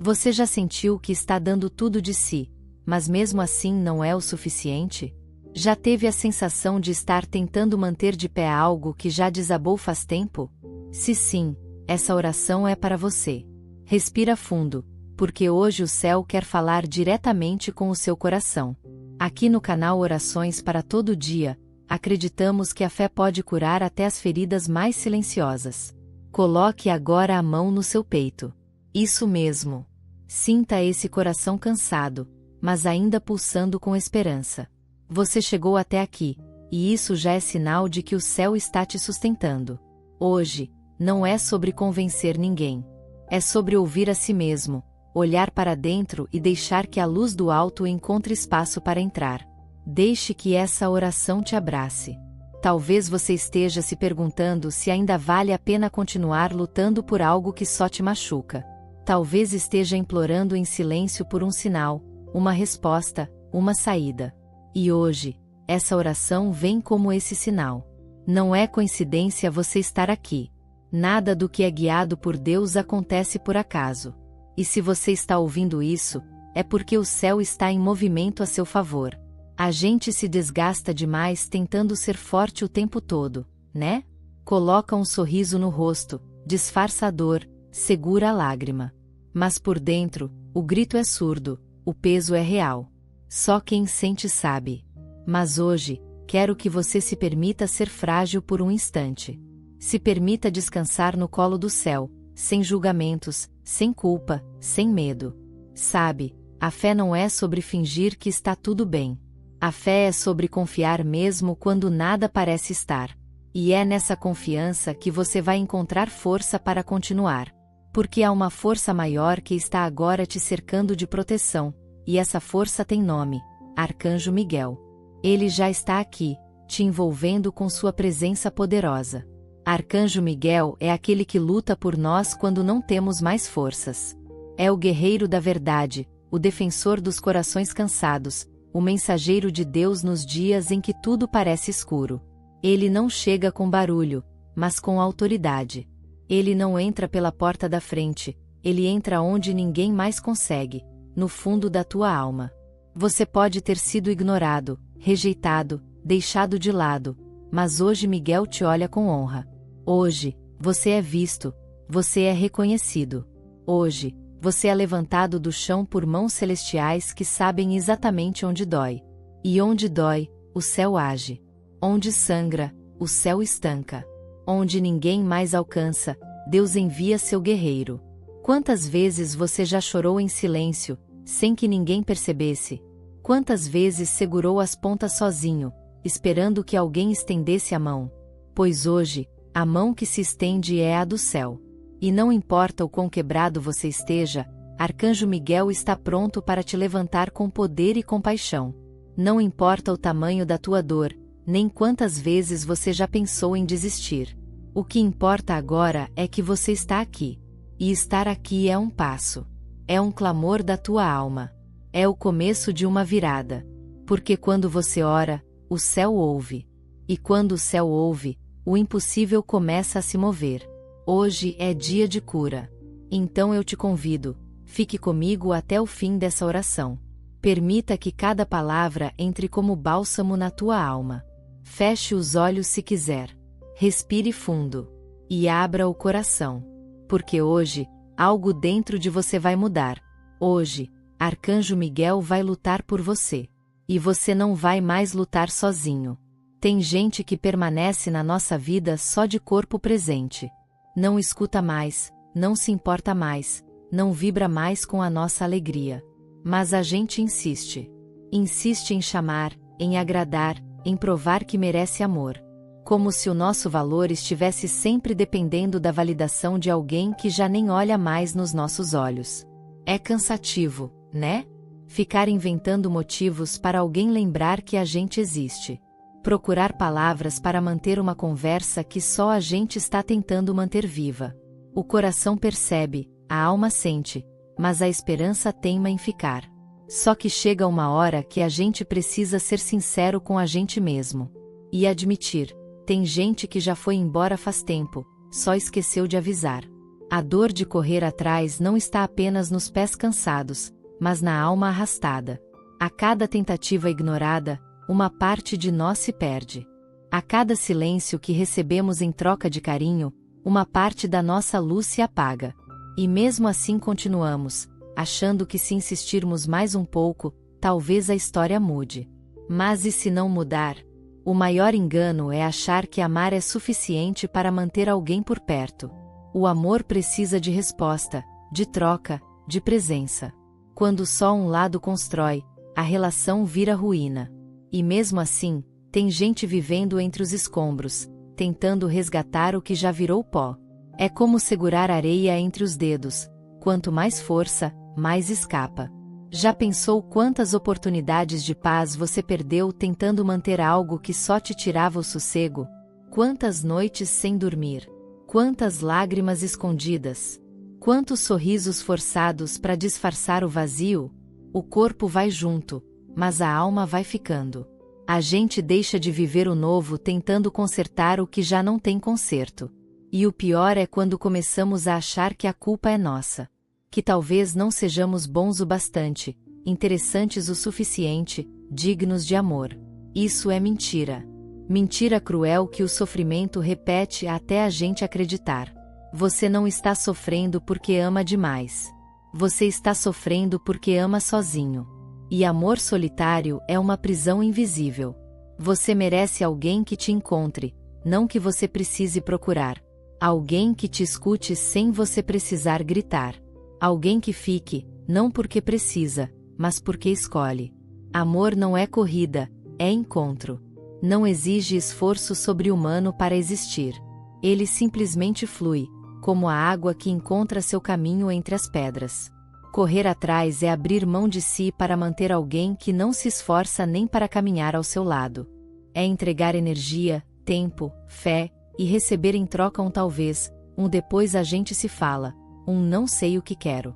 Você já sentiu que está dando tudo de si, mas mesmo assim não é o suficiente? Já teve a sensação de estar tentando manter de pé algo que já desabou faz tempo? Se sim, essa oração é para você. Respira fundo, porque hoje o céu quer falar diretamente com o seu coração. Aqui no canal Orações para Todo Dia, acreditamos que a fé pode curar até as feridas mais silenciosas. Coloque agora a mão no seu peito. Isso mesmo. Sinta esse coração cansado, mas ainda pulsando com esperança. Você chegou até aqui, e isso já é sinal de que o céu está te sustentando. Hoje, não é sobre convencer ninguém. É sobre ouvir a si mesmo, olhar para dentro e deixar que a luz do alto encontre espaço para entrar. Deixe que essa oração te abrace. Talvez você esteja se perguntando se ainda vale a pena continuar lutando por algo que só te machuca. Talvez esteja implorando em silêncio por um sinal, uma resposta, uma saída. E hoje, essa oração vem como esse sinal. Não é coincidência você estar aqui. Nada do que é guiado por Deus acontece por acaso. E se você está ouvindo isso, é porque o céu está em movimento a seu favor. A gente se desgasta demais tentando ser forte o tempo todo, né? Coloca um sorriso no rosto, disfarça a dor, segura a lágrima. Mas por dentro, o grito é surdo, o peso é real. Só quem sente sabe. Mas hoje, quero que você se permita ser frágil por um instante. Se permita descansar no colo do céu, sem julgamentos, sem culpa, sem medo. Sabe, a fé não é sobre fingir que está tudo bem. A fé é sobre confiar mesmo quando nada parece estar. E é nessa confiança que você vai encontrar força para continuar. Porque há uma força maior que está agora te cercando de proteção, e essa força tem nome: Arcanjo Miguel. Ele já está aqui, te envolvendo com sua presença poderosa. Arcanjo Miguel é aquele que luta por nós quando não temos mais forças. É o guerreiro da verdade, o defensor dos corações cansados, o mensageiro de Deus nos dias em que tudo parece escuro. Ele não chega com barulho, mas com autoridade. Ele não entra pela porta da frente, ele entra onde ninguém mais consegue, no fundo da tua alma. Você pode ter sido ignorado, rejeitado, deixado de lado, mas hoje Miguel te olha com honra. Hoje, você é visto, você é reconhecido. Hoje, você é levantado do chão por mãos celestiais que sabem exatamente onde dói. E onde dói, o céu age. Onde sangra, o céu estanca. Onde ninguém mais alcança, Deus envia seu guerreiro. Quantas vezes você já chorou em silêncio, sem que ninguém percebesse? Quantas vezes segurou as pontas sozinho, esperando que alguém estendesse a mão? Pois hoje, a mão que se estende é a do céu. E não importa o quão quebrado você esteja, Arcanjo Miguel está pronto para te levantar com poder e compaixão. Não importa o tamanho da tua dor, nem quantas vezes você já pensou em desistir. O que importa agora é que você está aqui. E estar aqui é um passo. É um clamor da tua alma. É o começo de uma virada. Porque quando você ora, o céu ouve. E quando o céu ouve, o impossível começa a se mover. Hoje é dia de cura. Então eu te convido, fique comigo até o fim dessa oração. Permita que cada palavra entre como bálsamo na tua alma. Feche os olhos se quiser. Respire fundo. E abra o coração. Porque hoje, algo dentro de você vai mudar. Hoje, Arcanjo Miguel vai lutar por você. E você não vai mais lutar sozinho. Tem gente que permanece na nossa vida só de corpo presente. Não escuta mais, não se importa mais, não vibra mais com a nossa alegria. Mas a gente insiste. Insiste em chamar, em agradar, em provar que merece amor. Como se o nosso valor estivesse sempre dependendo da validação de alguém que já nem olha mais nos nossos olhos. É cansativo, né? Ficar inventando motivos para alguém lembrar que a gente existe. Procurar palavras para manter uma conversa que só a gente está tentando manter viva. O coração percebe, a alma sente, mas a esperança teima em ficar. Só que chega uma hora que a gente precisa ser sincero com a gente mesmo. E admitir, tem gente que já foi embora faz tempo, só esqueceu de avisar. A dor de correr atrás não está apenas nos pés cansados, mas na alma arrastada. A cada tentativa ignorada, uma parte de nós se perde. A cada silêncio que recebemos em troca de carinho, uma parte da nossa luz se apaga. E mesmo assim continuamos, achando que se insistirmos mais um pouco, talvez a história mude. Mas e se não mudar? O maior engano é achar que amar é suficiente para manter alguém por perto. O amor precisa de resposta, de troca, de presença. Quando só um lado constrói, a relação vira ruína. E mesmo assim, tem gente vivendo entre os escombros, tentando resgatar o que já virou pó. É como segurar areia entre os dedos. Quanto mais força, mais escapa. Já pensou quantas oportunidades de paz você perdeu tentando manter algo que só te tirava o sossego? Quantas noites sem dormir? Quantas lágrimas escondidas? Quantos sorrisos forçados para disfarçar o vazio? O corpo vai junto, mas a alma vai ficando. A gente deixa de viver o novo tentando consertar o que já não tem conserto. E o pior é quando começamos a achar que a culpa é nossa. Que talvez não sejamos bons o bastante, interessantes o suficiente, dignos de amor. Isso é mentira. Mentira cruel que o sofrimento repete até a gente acreditar. Você não está sofrendo porque ama demais. Você está sofrendo porque ama sozinho. E amor solitário é uma prisão invisível. Você merece alguém que te encontre, não que você precise procurar. Alguém que te escute sem você precisar gritar. Alguém que fique, não porque precisa, mas porque escolhe. Amor não é corrida, é encontro. Não exige esforço sobre-humano para existir. Ele simplesmente flui, como a água que encontra seu caminho entre as pedras. Correr atrás é abrir mão de si para manter alguém que não se esforça nem para caminhar ao seu lado. É entregar energia, tempo, fé, e receber em troca um talvez, um depois a gente se fala, um não sei o que quero.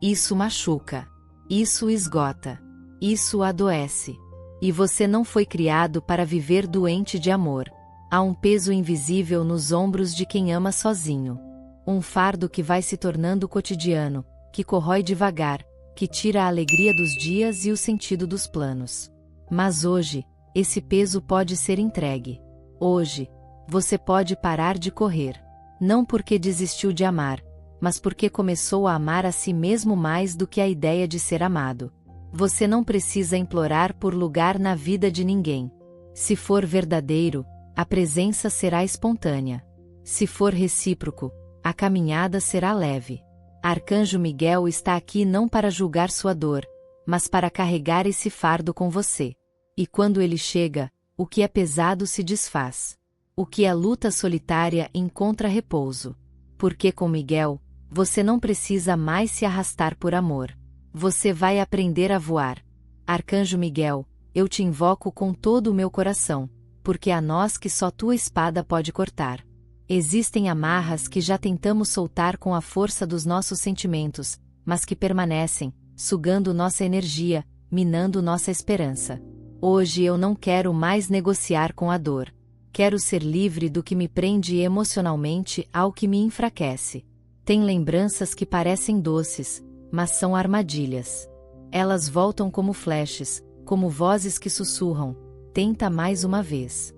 Isso machuca. Isso esgota. Isso adoece. E você não foi criado para viver doente de amor. Há um peso invisível nos ombros de quem ama sozinho. Um fardo que vai se tornando cotidiano, que corrói devagar, que tira a alegria dos dias e o sentido dos planos. Mas hoje, esse peso pode ser entregue. Hoje, você pode parar de correr. Não porque desistiu de amar, mas porque começou a amar a si mesmo mais do que a ideia de ser amado. Você não precisa implorar por lugar na vida de ninguém. Se for verdadeiro, a presença será espontânea. Se for recíproco, a caminhada será leve. Arcanjo Miguel está aqui não para julgar sua dor, mas para carregar esse fardo com você. E quando ele chega, o que é pesado se desfaz. O que é luta solitária encontra repouso. Porque com Miguel, você não precisa mais se arrastar por amor. Você vai aprender a voar. Arcanjo Miguel, eu te invoco com todo o meu coração, porque há nós que só tua espada pode cortar. Existem amarras que já tentamos soltar com a força dos nossos sentimentos, mas que permanecem, sugando nossa energia, minando nossa esperança. Hoje eu não quero mais negociar com a dor. Quero ser livre do que me prende emocionalmente ao que me enfraquece. Tem lembranças que parecem doces, mas são armadilhas. Elas voltam como flashes, como vozes que sussurram, tenta mais uma vez.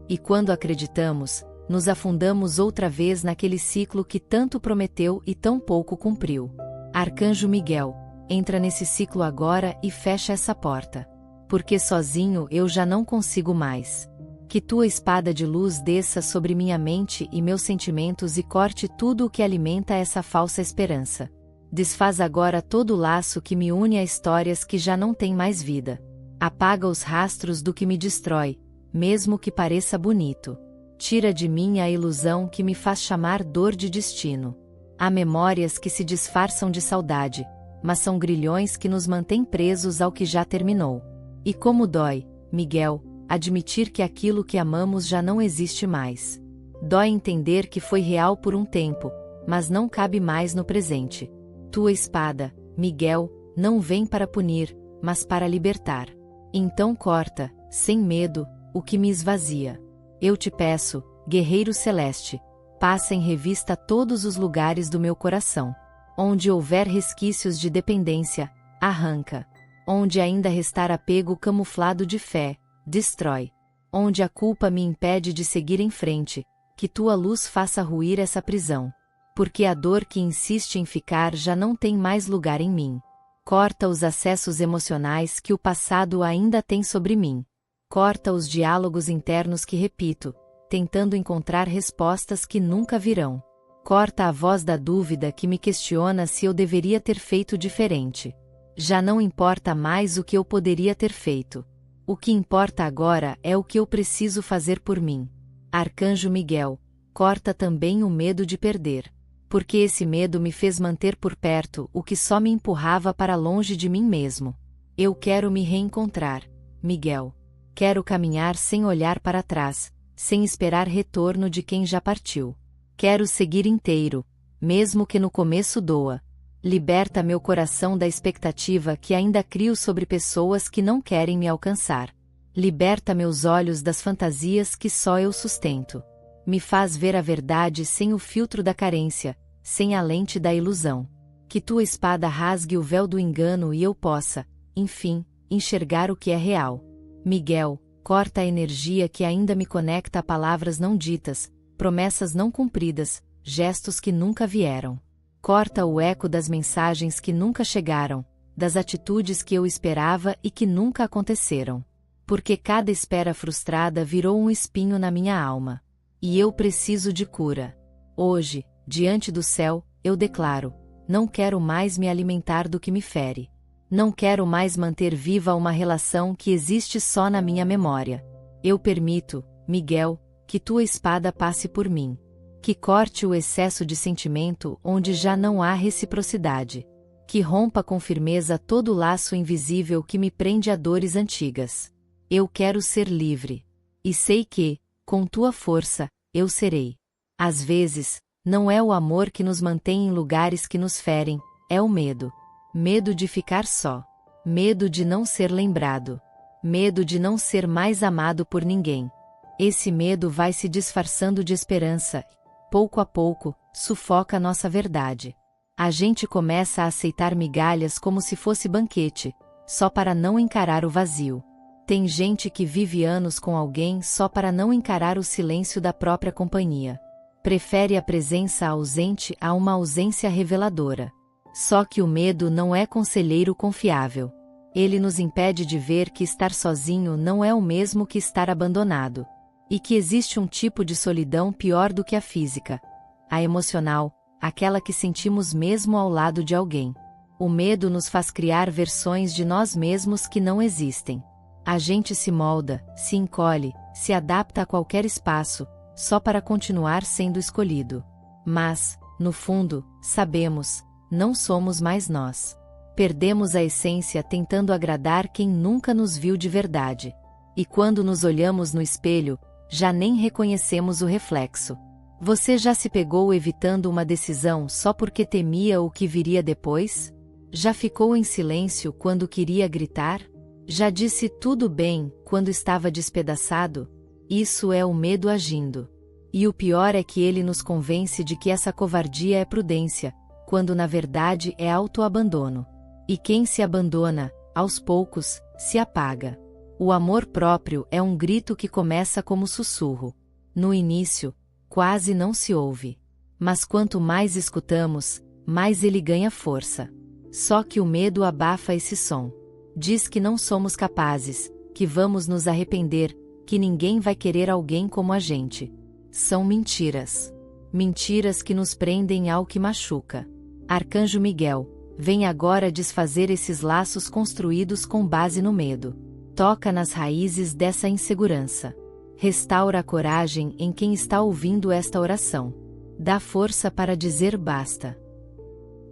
E quando acreditamos, nos afundamos outra vez naquele ciclo que tanto prometeu e tão pouco cumpriu. Arcanjo Miguel, entra nesse ciclo agora e fecha essa porta. Porque sozinho eu já não consigo mais. Que tua espada de luz desça sobre minha mente e meus sentimentos e corte tudo o que alimenta essa falsa esperança. Desfaz agora todo o laço que me une a histórias que já não têm mais vida. Apaga os rastros do que me destrói, mesmo que pareça bonito. Tira de mim a ilusão que me faz chamar dor de destino. Há memórias que se disfarçam de saudade, mas são grilhões que nos mantêm presos ao que já terminou. E como dói, Miguel, admitir que aquilo que amamos já não existe mais. Dói entender que foi real por um tempo, mas não cabe mais no presente. Tua espada, Miguel, não vem para punir, mas para libertar. Então corta, sem medo, o que me esvazia. Eu te peço, guerreiro celeste, passa em revista todos os lugares do meu coração. Onde houver resquícios de dependência, arranca. Onde ainda restar apego camuflado de fé, destrói. Onde a culpa me impede de seguir em frente, que tua luz faça ruir essa prisão. Porque a dor que insiste em ficar já não tem mais lugar em mim. Corta os acessos emocionais que o passado ainda tem sobre mim. Corta os diálogos internos que repito, tentando encontrar respostas que nunca virão. Corta a voz da dúvida que me questiona se eu deveria ter feito diferente. Já não importa mais o que eu poderia ter feito. O que importa agora é o que eu preciso fazer por mim. Arcanjo Miguel, corta também o medo de perder. Porque esse medo me fez manter por perto o que só me empurrava para longe de mim mesmo. Eu quero me reencontrar, Miguel. Quero caminhar sem olhar para trás, sem esperar retorno de quem já partiu. Quero seguir inteiro, mesmo que no começo doa. Liberta meu coração da expectativa que ainda crio sobre pessoas que não querem me alcançar. Liberta meus olhos das fantasias que só eu sustento. Me faz ver a verdade sem o filtro da carência, sem a lente da ilusão. Que tua espada rasgue o véu do engano e eu possa, enfim, enxergar o que é real. Miguel, corta a energia que ainda me conecta a palavras não ditas, promessas não cumpridas, gestos que nunca vieram. Corta o eco das mensagens que nunca chegaram, das atitudes que eu esperava e que nunca aconteceram. Porque cada espera frustrada virou um espinho na minha alma. E eu preciso de cura. Hoje, diante do céu, eu declaro: não quero mais me alimentar do que me fere. Não quero mais manter viva uma relação que existe só na minha memória. Eu permito, Miguel, que tua espada passe por mim. Que corte o excesso de sentimento onde já não há reciprocidade. Que rompa com firmeza todo o laço invisível que me prende a dores antigas. Eu quero ser livre. E sei que, com tua força, eu serei. Às vezes, não é o amor que nos mantém em lugares que nos ferem, é o medo. Medo de ficar só. Medo de não ser lembrado. Medo de não ser mais amado por ninguém. Esse medo vai se disfarçando de esperança. Pouco a pouco, sufoca nossa verdade. A gente começa a aceitar migalhas como se fosse banquete, só para não encarar o vazio. Tem gente que vive anos com alguém só para não encarar o silêncio da própria companhia. Prefere a presença ausente a uma ausência reveladora. Só que o medo não é conselheiro confiável. Ele nos impede de ver que estar sozinho não é o mesmo que estar abandonado. E que existe um tipo de solidão pior do que a física. A emocional, aquela que sentimos mesmo ao lado de alguém. O medo nos faz criar versões de nós mesmos que não existem. A gente se molda, se encolhe, se adapta a qualquer espaço, só para continuar sendo escolhido. Mas, no fundo, sabemos, não somos mais nós. Perdemos a essência tentando agradar quem nunca nos viu de verdade. E quando nos olhamos no espelho, já nem reconhecemos o reflexo. Você já se pegou evitando uma decisão só porque temia o que viria depois? Já ficou em silêncio quando queria gritar? Já disse tudo bem quando estava despedaçado? Isso é o medo agindo. E o pior é que ele nos convence de que essa covardia é prudência, quando na verdade é autoabandono. E quem se abandona, aos poucos, se apaga. O amor próprio é um grito que começa como sussurro. No início, quase não se ouve. Mas quanto mais escutamos, mais ele ganha força. Só que o medo abafa esse som. Diz que não somos capazes, que vamos nos arrepender, que ninguém vai querer alguém como a gente. São mentiras. Mentiras que nos prendem ao que machuca. Arcanjo Miguel, vem agora desfazer esses laços construídos com base no medo. Toca nas raízes dessa insegurança. Restaura a coragem em quem está ouvindo esta oração. Dá força para dizer basta.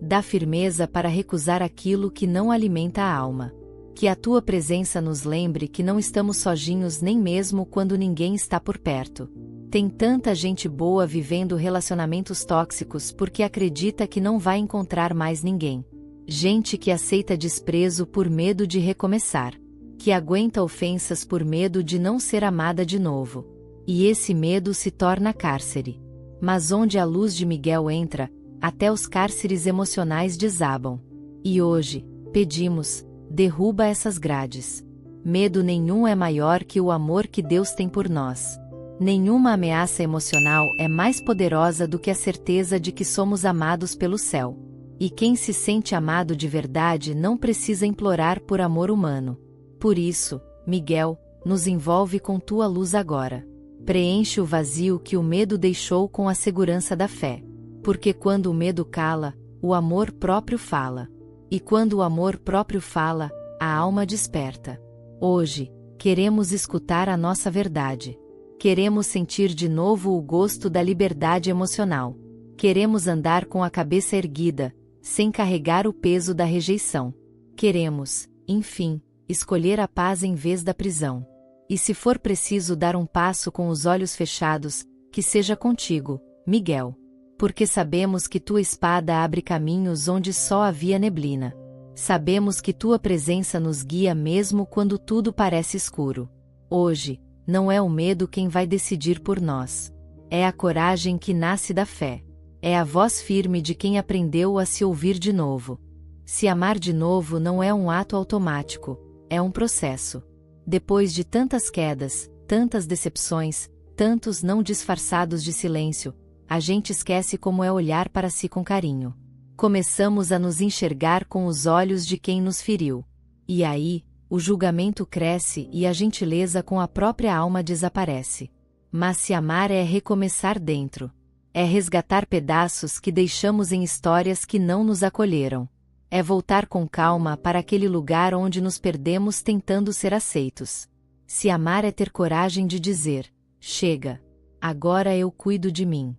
Dá firmeza para recusar aquilo que não alimenta a alma. Que a tua presença nos lembre que não estamos sozinhos nem mesmo quando ninguém está por perto. Tem tanta gente boa vivendo relacionamentos tóxicos porque acredita que não vai encontrar mais ninguém. Gente que aceita desprezo por medo de recomeçar. Que aguenta ofensas por medo de não ser amada de novo. E esse medo se torna cárcere. Mas onde a luz de Miguel entra, até os cárceres emocionais desabam. E hoje, pedimos, derruba essas grades. Medo nenhum é maior que o amor que Deus tem por nós. Nenhuma ameaça emocional é mais poderosa do que a certeza de que somos amados pelo céu. E quem se sente amado de verdade não precisa implorar por amor humano. Por isso, Miguel, nos envolve com tua luz agora. Preenche o vazio que o medo deixou com a segurança da fé. Porque quando o medo cala, o amor próprio fala. E quando o amor próprio fala, a alma desperta. Hoje, queremos escutar a nossa verdade. Queremos sentir de novo o gosto da liberdade emocional. Queremos andar com a cabeça erguida, sem carregar o peso da rejeição. Queremos, enfim, escolher a paz em vez da prisão. E se for preciso dar um passo com os olhos fechados, que seja contigo, Miguel. Porque sabemos que tua espada abre caminhos onde só havia neblina. Sabemos que tua presença nos guia mesmo quando tudo parece escuro. Hoje, não é o medo quem vai decidir por nós. É a coragem que nasce da fé. É a voz firme de quem aprendeu a se ouvir de novo. Se amar de novo não é um ato automático, é um processo. Depois de tantas quedas, tantas decepções, tantos não disfarçados de silêncio, a gente esquece como é olhar para si com carinho. Começamos a nos enxergar com os olhos de quem nos feriu. E aí, o julgamento cresce e a gentileza com a própria alma desaparece. Mas se amar é recomeçar dentro. É resgatar pedaços que deixamos em histórias que não nos acolheram. É voltar com calma para aquele lugar onde nos perdemos tentando ser aceitos. Se amar é ter coragem de dizer: chega, agora eu cuido de mim.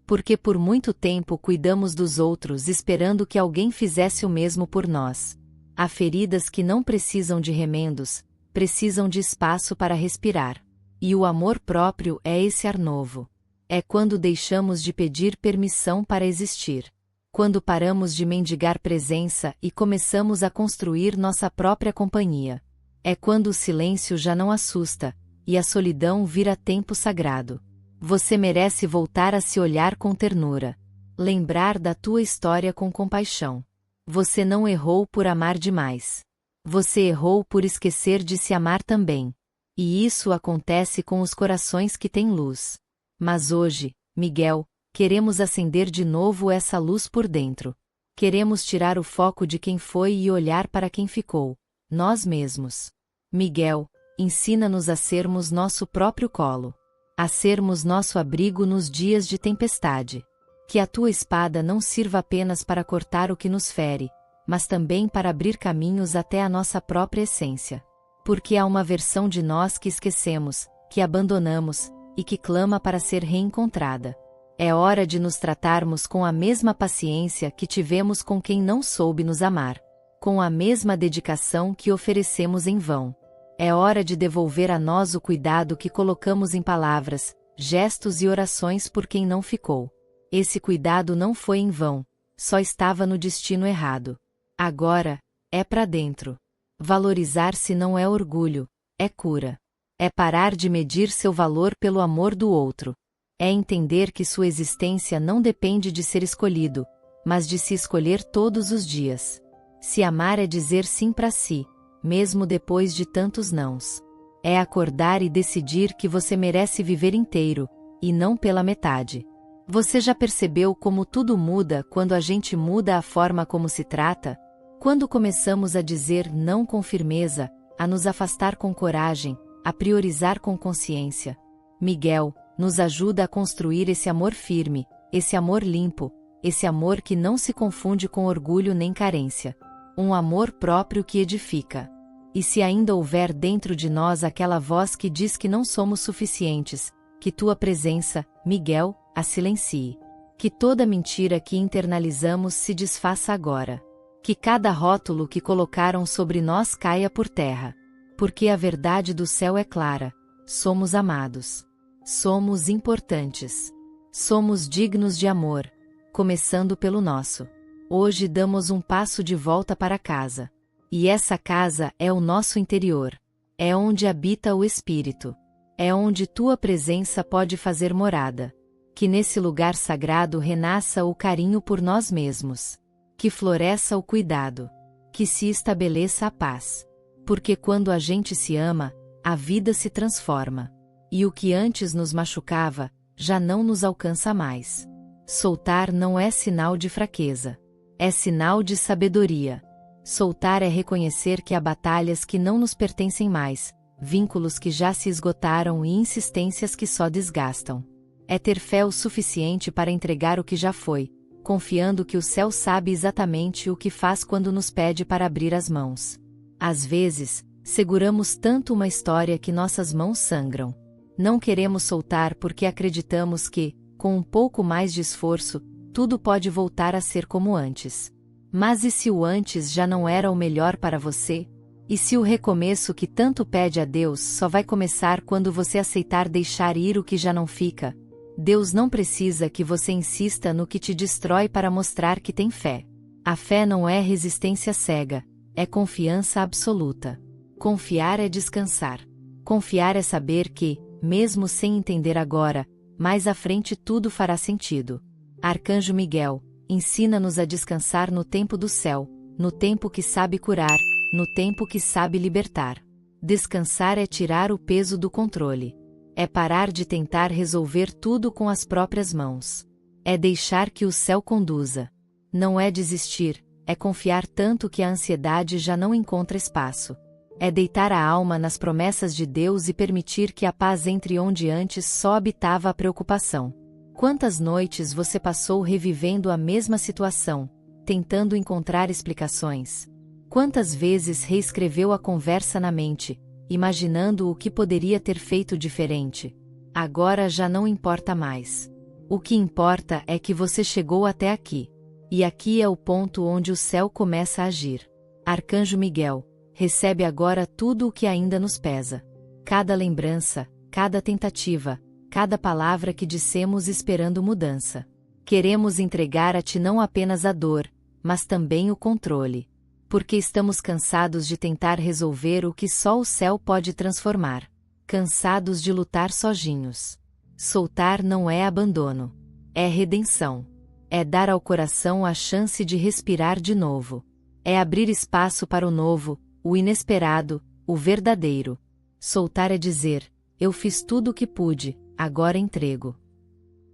Porque por muito tempo cuidamos dos outros esperando que alguém fizesse o mesmo por nós. Há feridas que não precisam de remendos, precisam de espaço para respirar. E o amor próprio é esse ar novo. É quando deixamos de pedir permissão para existir. Quando paramos de mendigar presença e começamos a construir nossa própria companhia. É quando o silêncio já não assusta, e a solidão vira tempo sagrado. Você merece voltar a se olhar com ternura. Lembrar da tua história com compaixão. Você não errou por amar demais. Você errou por esquecer de se amar também. E isso acontece com os corações que têm luz. Mas hoje, Miguel, queremos acender de novo essa luz por dentro. Queremos tirar o foco de quem foi e olhar para quem ficou, nós mesmos. Miguel, ensina-nos a sermos nosso próprio colo. A sermos nosso abrigo nos dias de tempestade. Que a tua espada não sirva apenas para cortar o que nos fere, mas também para abrir caminhos até a nossa própria essência. Porque há uma versão de nós que esquecemos, que abandonamos, e que clama para ser reencontrada. É hora de nos tratarmos com a mesma paciência que tivemos com quem não soube nos amar. Com a mesma dedicação que oferecemos em vão. É hora de devolver a nós o cuidado que colocamos em palavras, gestos e orações por quem não ficou. Esse cuidado não foi em vão, só estava no destino errado. Agora, é pra dentro. Valorizar-se não é orgulho, é cura. É parar de medir seu valor pelo amor do outro. É entender que sua existência não depende de ser escolhido, mas de se escolher todos os dias. Se amar é dizer sim pra si, mesmo depois de tantos nãos. É acordar e decidir que você merece viver inteiro, e não pela metade. Você já percebeu como tudo muda quando a gente muda a forma como se trata? Quando começamos a dizer não com firmeza, a nos afastar com coragem, a priorizar com consciência. Miguel, nos ajuda a construir esse amor firme, esse amor limpo, esse amor que não se confunde com orgulho nem carência. Um amor próprio que edifica. E se ainda houver dentro de nós aquela voz que diz que não somos suficientes, que tua presença, Miguel, a silencie. Que toda mentira que internalizamos se desfaça agora. Que cada rótulo que colocaram sobre nós caia por terra. Porque a verdade do céu é clara. Somos amados. Somos importantes. Somos dignos de amor. Começando pelo nosso. Hoje damos um passo de volta para casa. E essa casa é o nosso interior. É onde habita o Espírito. É onde tua presença pode fazer morada. Que nesse lugar sagrado renasça o carinho por nós mesmos. Que floresça o cuidado. Que se estabeleça a paz. Porque quando a gente se ama, a vida se transforma. E o que antes nos machucava, já não nos alcança mais. Soltar não é sinal de fraqueza. É sinal de sabedoria. Soltar é reconhecer que há batalhas que não nos pertencem mais, vínculos que já se esgotaram e insistências que só desgastam. É ter fé o suficiente para entregar o que já foi, confiando que o céu sabe exatamente o que faz quando nos pede para abrir as mãos. Às vezes, seguramos tanto uma história que nossas mãos sangram. Não queremos soltar porque acreditamos que, com um pouco mais de esforço, tudo pode voltar a ser como antes. Mas e se o antes já não era o melhor para você? E se o recomeço que tanto pede a Deus só vai começar quando você aceitar deixar ir o que já não fica? Deus não precisa que você insista no que te destrói para mostrar que tem fé. A fé não é resistência cega, é confiança absoluta. Confiar é descansar. Confiar é saber que, mesmo sem entender agora, mais à frente tudo fará sentido. Arcanjo Miguel, ensina-nos a descansar no tempo do céu, no tempo que sabe curar, no tempo que sabe libertar. Descansar é tirar o peso do controle. É parar de tentar resolver tudo com as próprias mãos. É deixar que o céu conduza. Não é desistir, é confiar tanto que a ansiedade já não encontra espaço. É deitar a alma nas promessas de Deus e permitir que a paz entre onde antes só habitava a preocupação. Quantas noites você passou revivendo a mesma situação, tentando encontrar explicações? Quantas vezes reescreveu a conversa na mente, imaginando o que poderia ter feito diferente? Agora já não importa mais. O que importa é que você chegou até aqui. E aqui é o ponto onde o céu começa a agir. Arcanjo Miguel, recebe agora tudo o que ainda nos pesa. Cada lembrança, cada tentativa, cada palavra que dissemos esperando mudança. Queremos entregar a Ti não apenas a dor, mas também o controle. Porque estamos cansados de tentar resolver o que só o céu pode transformar. Cansados de lutar sozinhos. Soltar não é abandono. É redenção. É dar ao coração a chance de respirar de novo. É abrir espaço para o novo, o inesperado, o verdadeiro. Soltar é dizer, eu fiz tudo o que pude, agora entrego.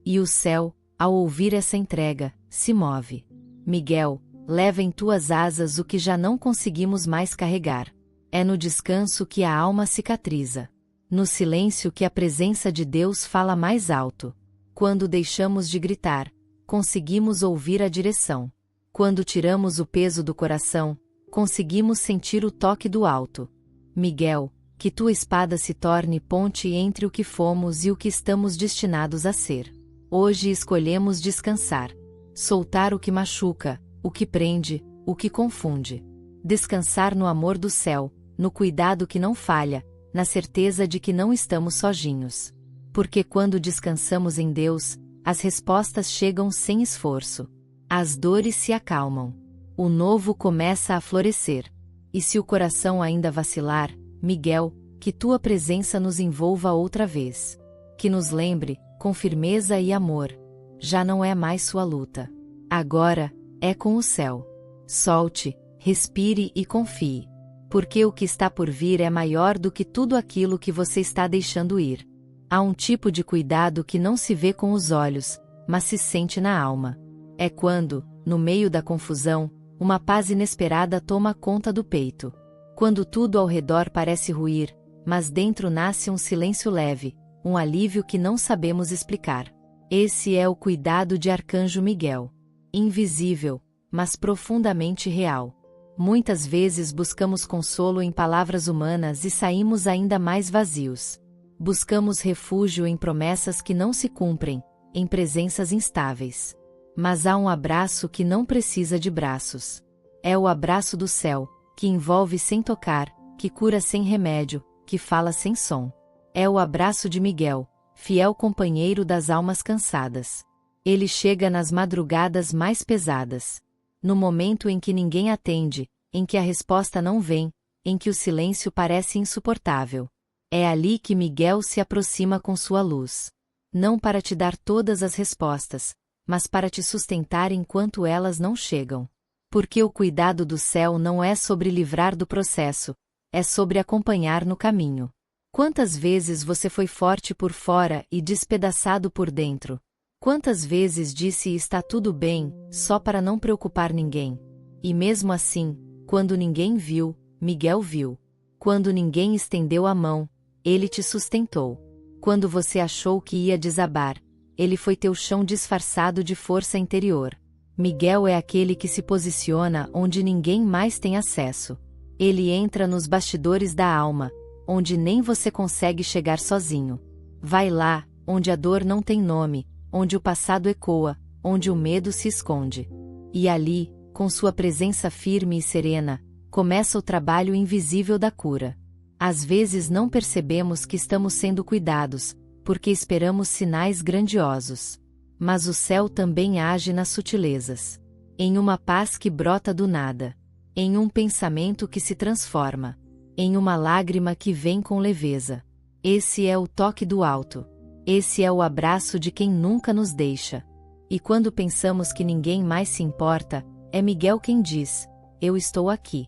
E o céu, ao ouvir essa entrega, se move. Miguel, leva em tuas asas o que já não conseguimos mais carregar. É no descanso que a alma cicatriza. No silêncio que a presença de Deus fala mais alto. Quando deixamos de gritar, conseguimos ouvir a direção. Quando tiramos o peso do coração, conseguimos sentir o toque do alto. Miguel, que tua espada se torne ponte entre o que fomos e o que estamos destinados a ser. Hoje escolhemos descansar. Soltar o que machuca, o que prende, o que confunde. Descansar no amor do céu, no cuidado que não falha, na certeza de que não estamos sozinhos. Porque quando descansamos em Deus, as respostas chegam sem esforço. As dores se acalmam. O novo começa a florescer. E se o coração ainda vacilar, Miguel, que tua presença nos envolva outra vez. Que nos lembre, com firmeza e amor, já não é mais sua luta. Agora, é com o céu. Solte, respire e confie. Porque o que está por vir é maior do que tudo aquilo que você está deixando ir. Há um tipo de cuidado que não se vê com os olhos, mas se sente na alma. É quando, no meio da confusão, uma paz inesperada toma conta do peito. Quando tudo ao redor parece ruir, mas dentro nasce um silêncio leve, um alívio que não sabemos explicar. Esse é o cuidado de Arcanjo Miguel. Invisível, mas profundamente real. Muitas vezes buscamos consolo em palavras humanas e saímos ainda mais vazios. Buscamos refúgio em promessas que não se cumprem, em presenças instáveis. Mas há um abraço que não precisa de braços. É o abraço do céu, que envolve sem tocar, que cura sem remédio, que fala sem som. É o abraço de Miguel, fiel companheiro das almas cansadas. Ele chega nas madrugadas mais pesadas. No momento em que ninguém atende, em que a resposta não vem, em que o silêncio parece insuportável. É ali que Miguel se aproxima com sua luz. não para te dar todas as respostas, mas para te sustentar enquanto elas não chegam. Porque o cuidado do céu não é sobre livrar do processo, é sobre acompanhar no caminho. Quantas vezes você foi forte por fora e despedaçado por dentro? Quantas vezes disse está tudo bem, só para não preocupar ninguém? E mesmo assim, quando ninguém viu, Miguel viu. Quando ninguém estendeu a mão, ele te sustentou. Quando você achou que ia desabar, ele foi teu chão disfarçado de força interior. Miguel é aquele que se posiciona onde ninguém mais tem acesso. Ele entra nos bastidores da alma, onde nem você consegue chegar sozinho. Vai lá, onde a dor não tem nome, onde o passado ecoa, onde o medo se esconde. E ali, com sua presença firme e serena, começa o trabalho invisível da cura. Às vezes não percebemos que estamos sendo cuidados, porque esperamos sinais grandiosos. Mas o céu também age nas sutilezas. Em uma paz que brota do nada. Em um pensamento que se transforma. Em uma lágrima que vem com leveza. Esse é o toque do alto. Esse é o abraço de quem nunca nos deixa. E quando pensamos que ninguém mais se importa, é Miguel quem diz: eu estou aqui.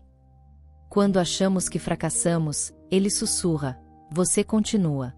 Quando achamos que fracassamos, ele sussurra: você continua.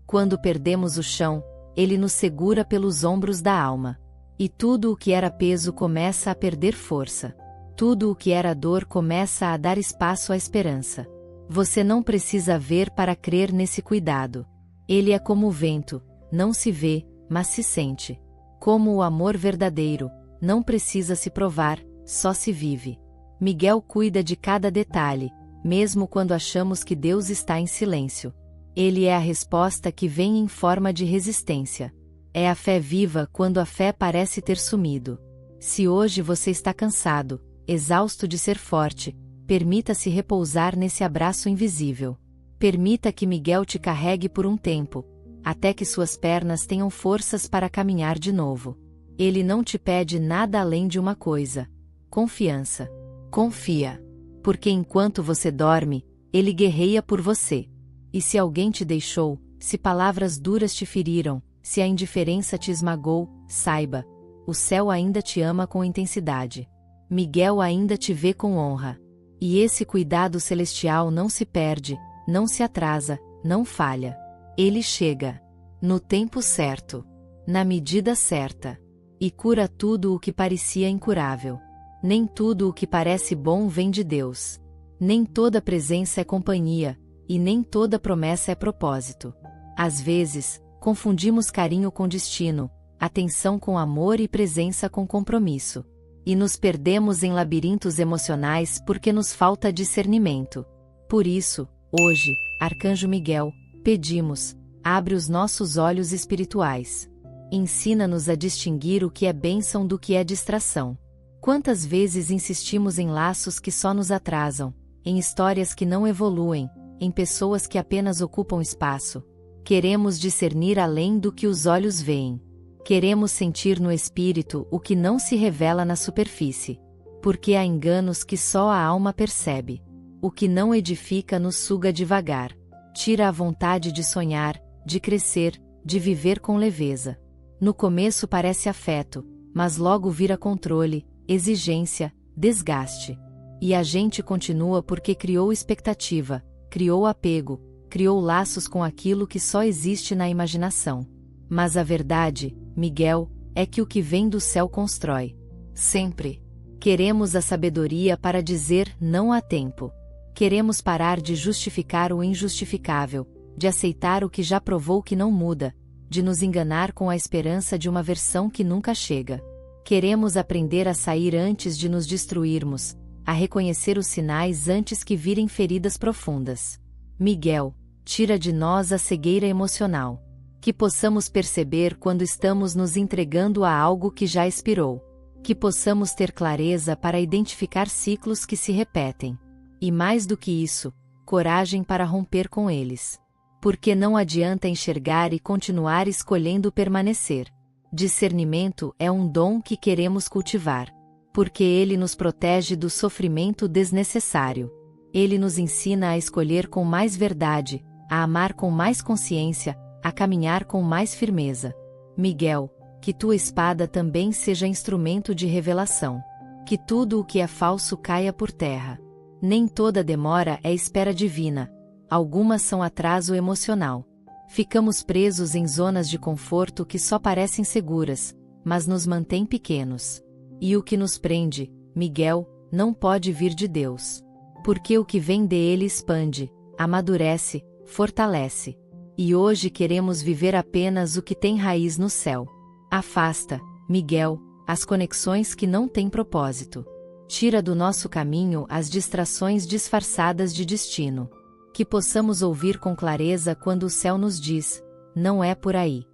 Quando perdemos o chão, ele nos segura pelos ombros da alma. E tudo o que era peso começa a perder força. Tudo o que era dor começa a dar espaço à esperança. Você não precisa ver para crer nesse cuidado. Ele é como o vento, não se vê, mas se sente. Como o amor verdadeiro, não precisa se provar, só se vive. Miguel cuida de cada detalhe, mesmo quando achamos que Deus está em silêncio. Ele é a resposta que vem em forma de resistência. É a fé viva quando a fé parece ter sumido. Se hoje você está cansado, exausto de ser forte, permita-se repousar nesse abraço invisível. Permita que Miguel te carregue por um tempo, até que suas pernas tenham forças para caminhar de novo. Ele não te pede nada além de uma coisa: confiança. Confia. Porque enquanto você dorme, ele guerreia por você. E se alguém te deixou, se palavras duras te feriram, se a indiferença te esmagou, saiba: o céu ainda te ama com intensidade. Miguel ainda te vê com honra. E esse cuidado celestial não se perde, não se atrasa, não falha. Ele chega no tempo certo, na medida certa, e cura tudo o que parecia incurável. Nem tudo o que parece bom vem de Deus. Nem toda presença é companhia, e nem toda promessa é propósito. Às vezes, confundimos carinho com destino, atenção com amor e presença com compromisso. E nos perdemos em labirintos emocionais porque nos falta discernimento. Por isso, hoje, Arcanjo Miguel, pedimos: abre os nossos olhos espirituais. Ensina-nos a distinguir o que é bênção do que é distração. Quantas vezes insistimos em laços que só nos atrasam, em histórias que não evoluem, em pessoas que apenas ocupam espaço. Queremos discernir além do que os olhos veem. Queremos sentir no espírito o que não se revela na superfície. Porque há enganos que só a alma percebe. O que não edifica nos suga devagar. Tira a vontade de sonhar, de crescer, de viver com leveza. No começo parece afeto, mas logo vira controle, exigência, desgaste. E a gente continua porque criou expectativa, criou apego, criou laços com aquilo que só existe na imaginação. Mas a verdade, Miguel, é que o que vem do céu constrói. Sempre. Queremos a sabedoria para dizer não a tempo. Queremos parar de justificar o injustificável, de aceitar o que já provou que não muda, de nos enganar com a esperança de uma versão que nunca chega. Queremos aprender a sair antes de nos destruirmos, a reconhecer os sinais antes que virem feridas profundas. Miguel, tira de nós a cegueira emocional. Que possamos perceber quando estamos nos entregando a algo que já expirou. Que possamos ter clareza para identificar ciclos que se repetem. E mais do que isso, coragem para romper com eles. Porque não adianta enxergar e continuar escolhendo permanecer. Discernimento é um dom que queremos cultivar. Porque ele nos protege do sofrimento desnecessário. Ele nos ensina a escolher com mais verdade, a amar com mais consciência, a caminhar com mais firmeza. Miguel, que tua espada também seja instrumento de revelação. Que tudo o que é falso caia por terra. Nem toda demora é espera divina. Algumas são atraso emocional. Ficamos presos em zonas de conforto que só parecem seguras, mas nos mantêm pequenos. E o que nos prende, Miguel, não pode vir de Deus. Porque o que vem dele expande, amadurece, fortalece. E hoje queremos viver apenas o que tem raiz no céu. Afasta, Miguel, as conexões que não têm propósito. Tira do nosso caminho as distrações disfarçadas de destino. Que possamos ouvir com clareza quando o céu nos diz: não é por aí.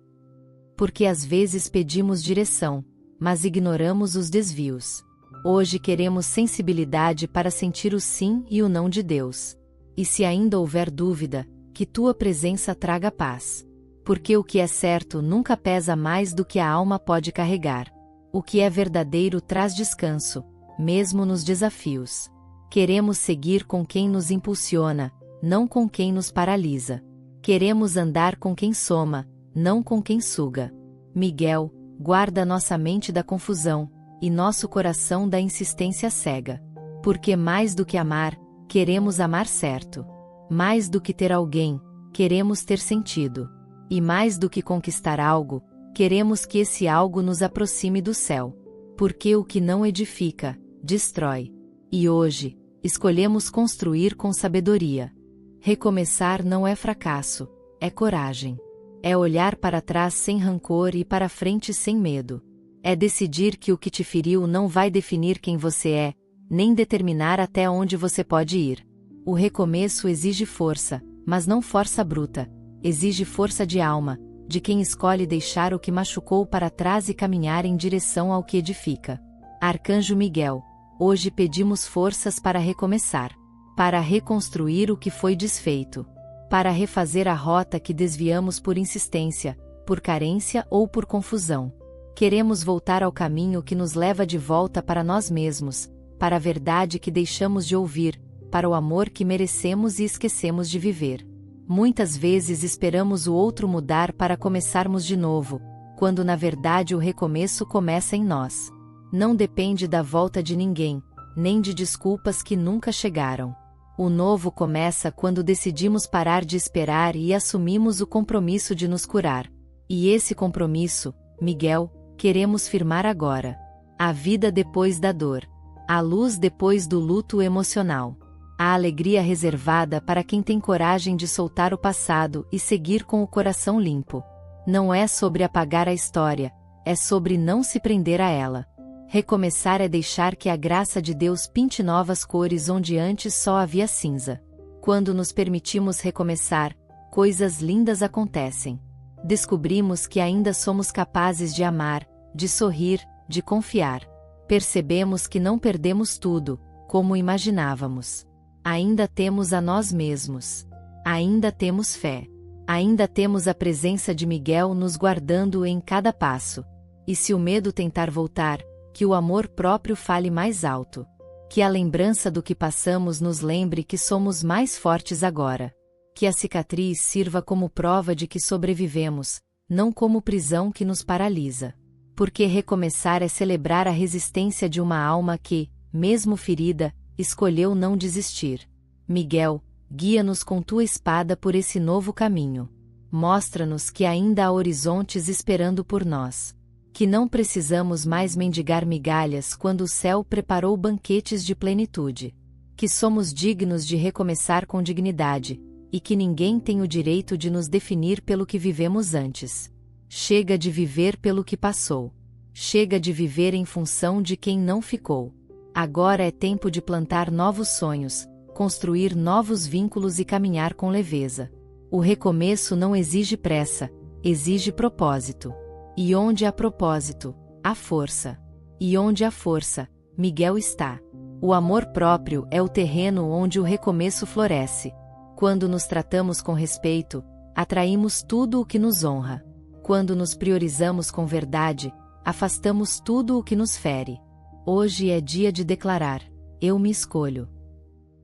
Porque às vezes pedimos direção, mas ignoramos os desvios. Hoje queremos sensibilidade para sentir o sim e o não de Deus. E se ainda houver dúvida, que tua presença traga paz. Porque o que é certo nunca pesa mais do que a alma pode carregar. O que é verdadeiro traz descanso, mesmo nos desafios. Queremos seguir com quem nos impulsiona, não com quem nos paralisa. Queremos andar com quem soma, não com quem suga. Miguel, guarda nossa mente da confusão, e nosso coração da insistência cega. Porque mais do que amar, queremos amar certo. Mais do que ter alguém, queremos ter sentido. E mais do que conquistar algo, queremos que esse algo nos aproxime do céu. Porque o que não edifica, destrói. E hoje, escolhemos construir com sabedoria. Recomeçar não é fracasso, é coragem. É olhar para trás sem rancor e para frente sem medo. É decidir que o que te feriu não vai definir quem você é, nem determinar até onde você pode ir. O recomeço exige força, mas não força bruta. Exige força de alma, de quem escolhe deixar o que machucou para trás e caminhar em direção ao que edifica. Arcanjo Miguel, hoje pedimos forças para recomeçar. Para reconstruir o que foi desfeito. Para refazer a rota que desviamos por insistência, por carência ou por confusão. Queremos voltar ao caminho que nos leva de volta para nós mesmos, para a verdade que deixamos de ouvir, para o amor que merecemos e esquecemos de viver. Muitas vezes esperamos o outro mudar para começarmos de novo, quando na verdade o recomeço começa em nós. Não depende da volta de ninguém, nem de desculpas que nunca chegaram. O novo começa quando decidimos parar de esperar e assumimos o compromisso de nos curar. E esse compromisso, Miguel, queremos firmar agora. A vida depois da dor. A luz depois do luto emocional. A alegria reservada para quem tem coragem de soltar o passado e seguir com o coração limpo. Não é sobre apagar a história, é sobre não se prender a ela. Recomeçar é deixar que a graça de Deus pinte novas cores onde antes só havia cinza. Quando nos permitimos recomeçar, coisas lindas acontecem. Descobrimos que ainda somos capazes de amar, de sorrir, de confiar. Percebemos que não perdemos tudo, como imaginávamos. Ainda temos a nós mesmos. Ainda temos fé. Ainda temos a presença de Miguel nos guardando em cada passo. E se o medo tentar voltar, que o amor próprio fale mais alto. Que a lembrança do que passamos nos lembre que somos mais fortes agora. Que a cicatriz sirva como prova de que sobrevivemos, não como prisão que nos paralisa. Porque recomeçar é celebrar a resistência de uma alma que, mesmo ferida, escolheu não desistir. Miguel, guia-nos com tua espada por esse novo caminho. Mostra-nos que ainda há horizontes esperando por nós. Que não precisamos mais mendigar migalhas quando o céu preparou banquetes de plenitude. Que somos dignos de recomeçar com dignidade, e que ninguém tem o direito de nos definir pelo que vivemos antes. Chega de viver pelo que passou. Chega de viver em função de quem não ficou. Agora é tempo de plantar novos sonhos, construir novos vínculos e caminhar com leveza. O recomeço não exige pressa, exige propósito. E onde há propósito, há força. E onde há força, Miguel está. O amor próprio é o terreno onde o recomeço floresce. Quando nos tratamos com respeito, atraímos tudo o que nos honra. Quando nos priorizamos com verdade, afastamos tudo o que nos fere. Hoje é dia de declarar: eu me escolho.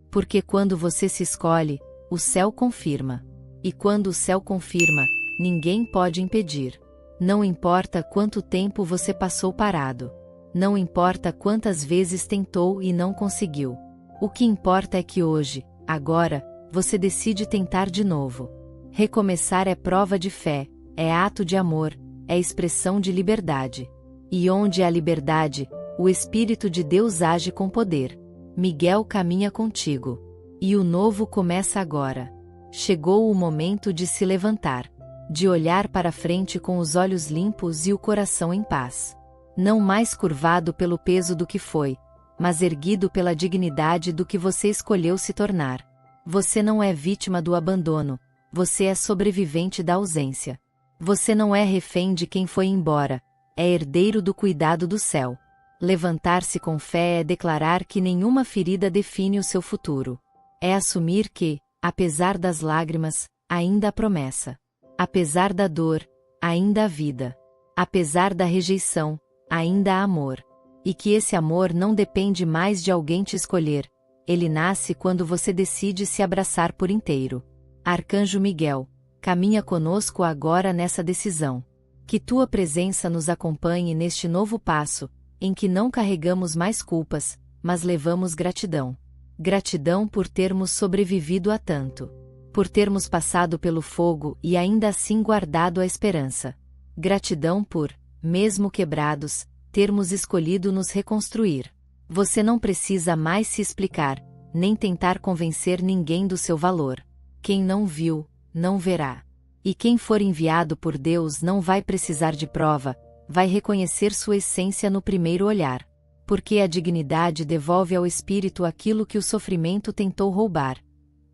Porque quando você se escolhe, o céu confirma. E quando o céu confirma, ninguém pode impedir. Não importa quanto tempo você passou parado. Não importa quantas vezes tentou e não conseguiu. O que importa é que hoje, agora, você decide tentar de novo. Recomeçar é prova de fé, é ato de amor, é expressão de liberdade. E onde há liberdade, o Espírito de Deus age com poder. Miguel caminha contigo. E o novo começa agora. Chegou o momento de se levantar, de olhar para frente com os olhos limpos e o coração em paz. Não mais curvado pelo peso do que foi, mas erguido pela dignidade do que você escolheu se tornar. Você não é vítima do abandono, você é sobrevivente da ausência. Você não é refém de quem foi embora, é herdeiro do cuidado do céu. Levantar-se com fé é declarar que nenhuma ferida define o seu futuro. É assumir que, apesar das lágrimas, ainda há promessa. Apesar da dor, ainda há vida. Apesar da rejeição, ainda há amor. E que esse amor não depende mais de alguém te escolher. Ele nasce quando você decide se abraçar por inteiro. Arcanjo Miguel, caminha conosco agora nessa decisão. Que tua presença nos acompanhe neste novo passo, em que não carregamos mais culpas, mas levamos gratidão. Gratidão por termos sobrevivido a tanto. Por termos passado pelo fogo e ainda assim guardado a esperança. Gratidão por, mesmo quebrados, termos escolhido nos reconstruir. Você não precisa mais se explicar, nem tentar convencer ninguém do seu valor. Quem não viu, não verá. E quem for enviado por Deus não vai precisar de prova, vai reconhecer sua essência no primeiro olhar. Porque a dignidade devolve ao espírito aquilo que o sofrimento tentou roubar.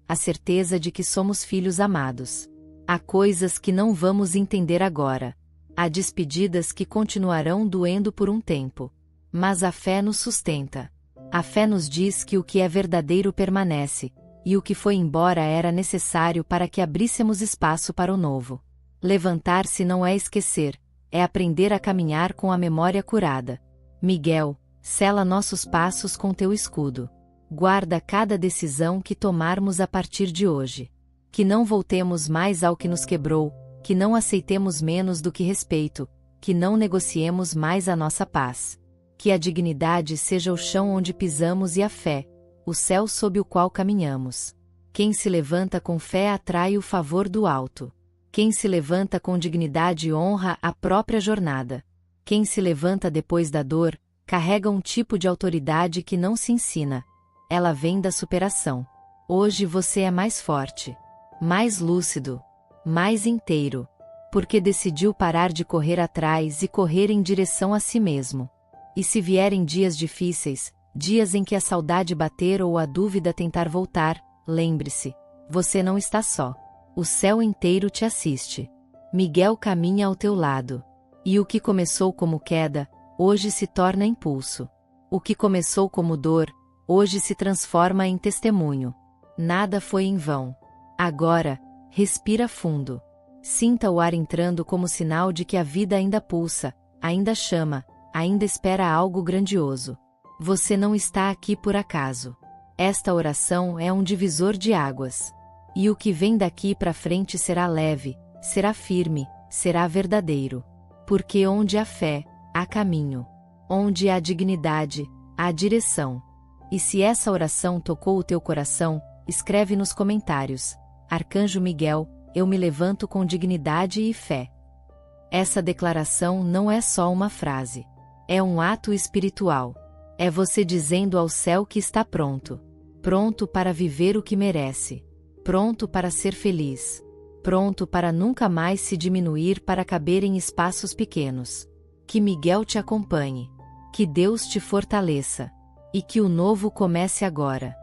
A certeza de que somos filhos amados. Há coisas que não vamos entender agora. Há despedidas que continuarão doendo por um tempo. Mas a fé nos sustenta. A fé nos diz que o que é verdadeiro permanece, e o que foi embora era necessário para que abríssemos espaço para o novo. Levantar-se não é esquecer, é aprender a caminhar com a memória curada. Miguel, sela nossos passos com teu escudo. Guarda cada decisão que tomarmos a partir de hoje. Que não voltemos mais ao que nos quebrou, que não aceitemos menos do que respeito, que não negociemos mais a nossa paz. Que a dignidade seja o chão onde pisamos e a fé, o céu sob o qual caminhamos. Quem se levanta com fé atrai o favor do alto. Quem se levanta com dignidade honra a própria jornada. Quem se levanta depois da dor, carrega um tipo de autoridade que não se ensina. Ela vem da superação. Hoje você é mais forte, mais lúcido, mais inteiro, porque decidiu parar de correr atrás e correr em direção a si mesmo. E se vierem dias difíceis, dias em que a saudade bater ou a dúvida tentar voltar, lembre-se, você não está só. O céu inteiro te assiste. Miguel caminha ao teu lado. E o que começou como queda, hoje se torna impulso. O que começou como dor, hoje se transforma em testemunho. Nada foi em vão. Agora, respira fundo. Sinta o ar entrando como sinal de que a vida ainda pulsa, ainda chama, ainda espera algo grandioso. Você não está aqui por acaso. Esta oração é um divisor de águas. E o que vem daqui para frente será leve, será firme, será verdadeiro. Porque onde há fé, há caminho. Onde há dignidade, há direção. E se essa oração tocou o teu coração, escreve nos comentários: Arcanjo Miguel, eu me levanto com dignidade e fé. Essa declaração não é só uma frase. É um ato espiritual. É você dizendo ao céu que está pronto. Pronto para viver o que merece. Pronto para ser feliz. Pronto para nunca mais se diminuir para caber em espaços pequenos. Que Miguel te acompanhe. Que Deus te fortaleça. E que o novo comece agora.